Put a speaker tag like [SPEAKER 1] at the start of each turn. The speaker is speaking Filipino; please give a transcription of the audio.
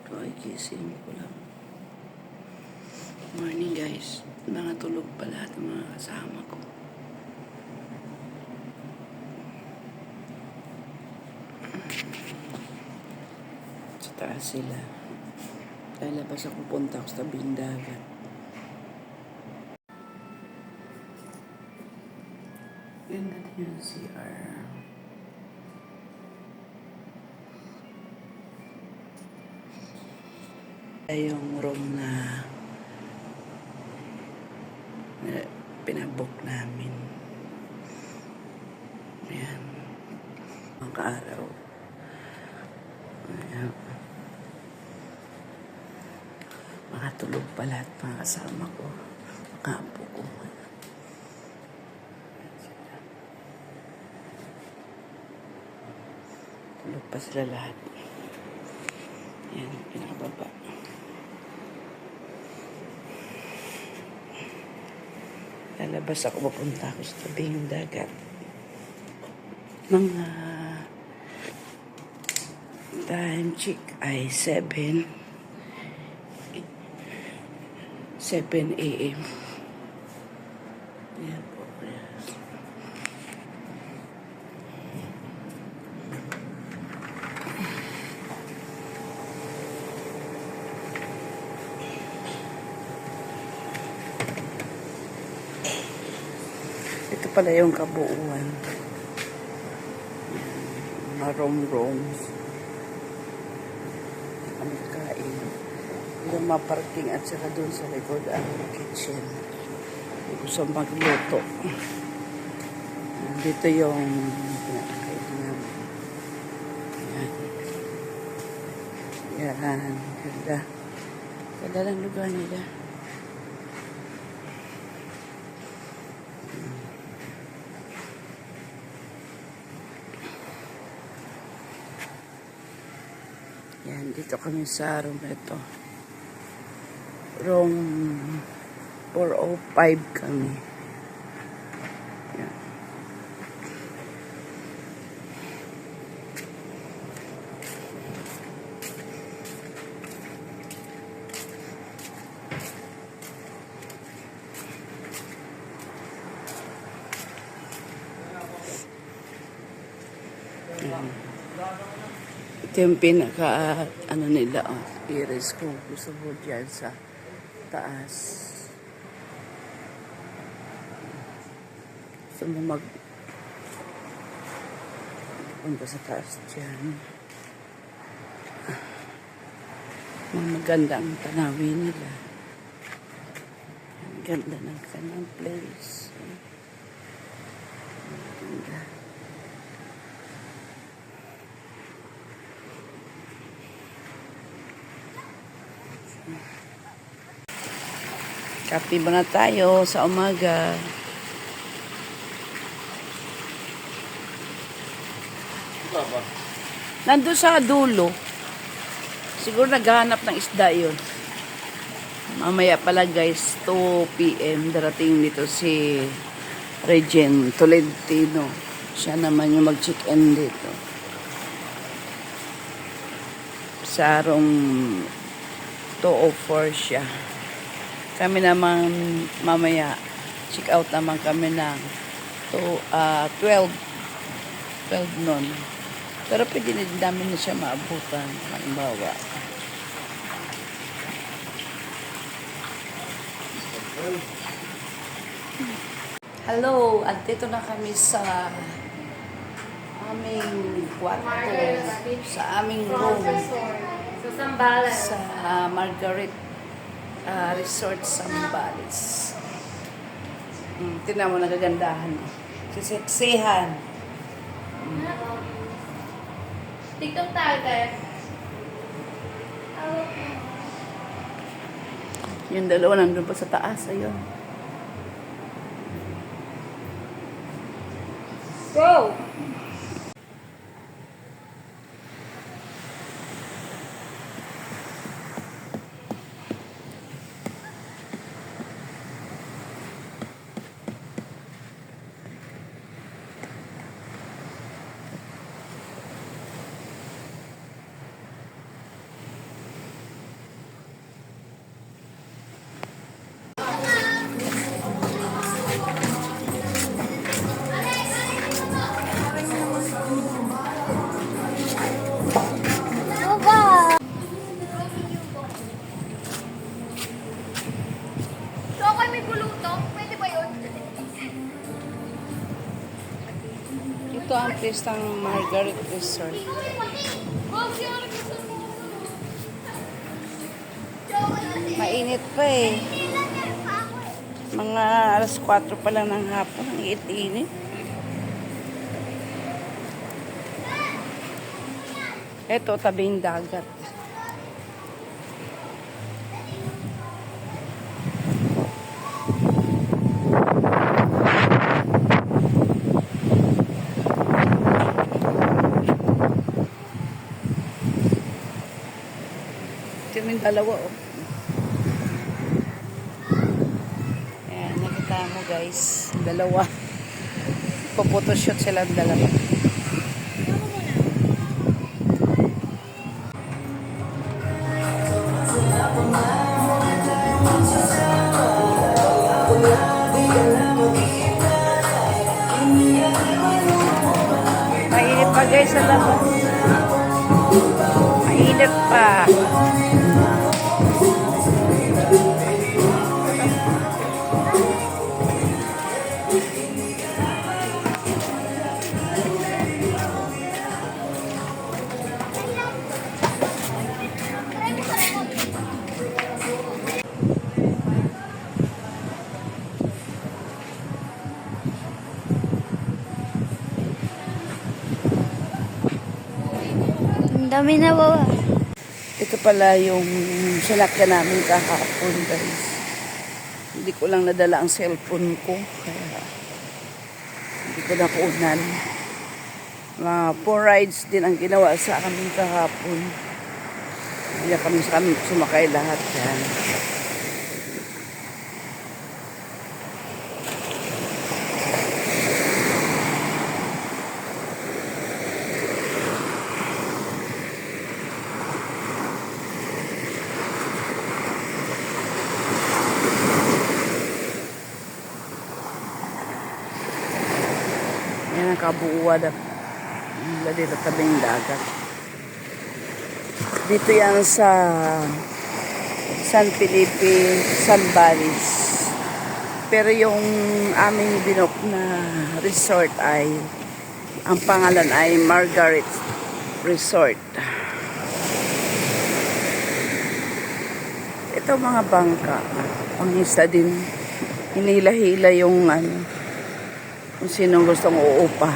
[SPEAKER 1] Ay, gising ko lang. Morning guys. Nakatulog pa lahat ng mga kasama ko. Sa taas sila. Lalabas ako, punta ako sa tabing dagat. Ganda din yung CR. Yung room na pinabook namin. Ayan. Ang araw. Ayan. Makatulog pa lahat mga kasama ko. Makapo ko. Tulog pa sila lahat. Ayan, pinakababa. Lalabas ako, papunta ako sa tabing dagat. Mga time check ay 7 a.m. Ayan po. Ito pala yung kabuuan. Mga room-rooms. Kami kain. Yung maparking at saka doon sa likod ang kitchen. Gusto magluto. Dito yung pinakakain namin. Yan. Yan. Ganda. Ganda lang lugar nila. Yan, dito kami sa room na ito. Room 405 kami. Yan. Ito yung pinaka, nila, iris kung gusto mo dyan sa taas. Gusto mo punta sa taas dyan. Maganda ang tanawin nila. Ang ganda ng kanyang place. Ganda. Kape muna tayo sa umaga. Nandun sa dulo. Siguro naghahanap ng isda yun. Mamaya pala guys, 2 p.m. darating dito si Regine Tolentino. Siya naman yung mag-check-in dito. Sa room 204 siya. Kami naman mamaya check out naman kami ng 12 noon. Pero pwede din namin na siya maabutan. Halimbawa. Hello! At dito na kami sa aming kwarto. Sa aming room. Sa Margaret Resort Sambales. Tingnan mo, nagagandahan. Siseksihan.
[SPEAKER 2] TikTok tayo tayo.
[SPEAKER 1] Yung dalawa nandun pa sa taas. Ayun.
[SPEAKER 2] Go!
[SPEAKER 1] guys ng Margaret Resort. Mainit pa eh. Mga alas 4 pa lang ng hapon. Ang init. Ito, tabing dagat. Ito yung dalawa, oh. Ayan, nakita mo guys. Dalawa. Pupotoshoot silang dalawa. Mainit pa guys sa labas. Mainit pa.
[SPEAKER 2] Ang dami na ba?
[SPEAKER 1] Ito pala yung sinakyan namin kahapon guys. Hindi ko lang nadala ang cellphone ko. Kaya hindi ko nakuunan. Mga 4 rides din ang ginawa sa amin kahapon. Hindi kami sumakay lahat yan. Yan ang kabuuan na dito tabing dagat. Dito yan sa San Felipe, Zambales. Pero yung aming binok na resort ay, ang pangalan ay Margaret Resort. Ito mga bangka, pangista din. Hinila-hila yung kung sinong gustong uupa.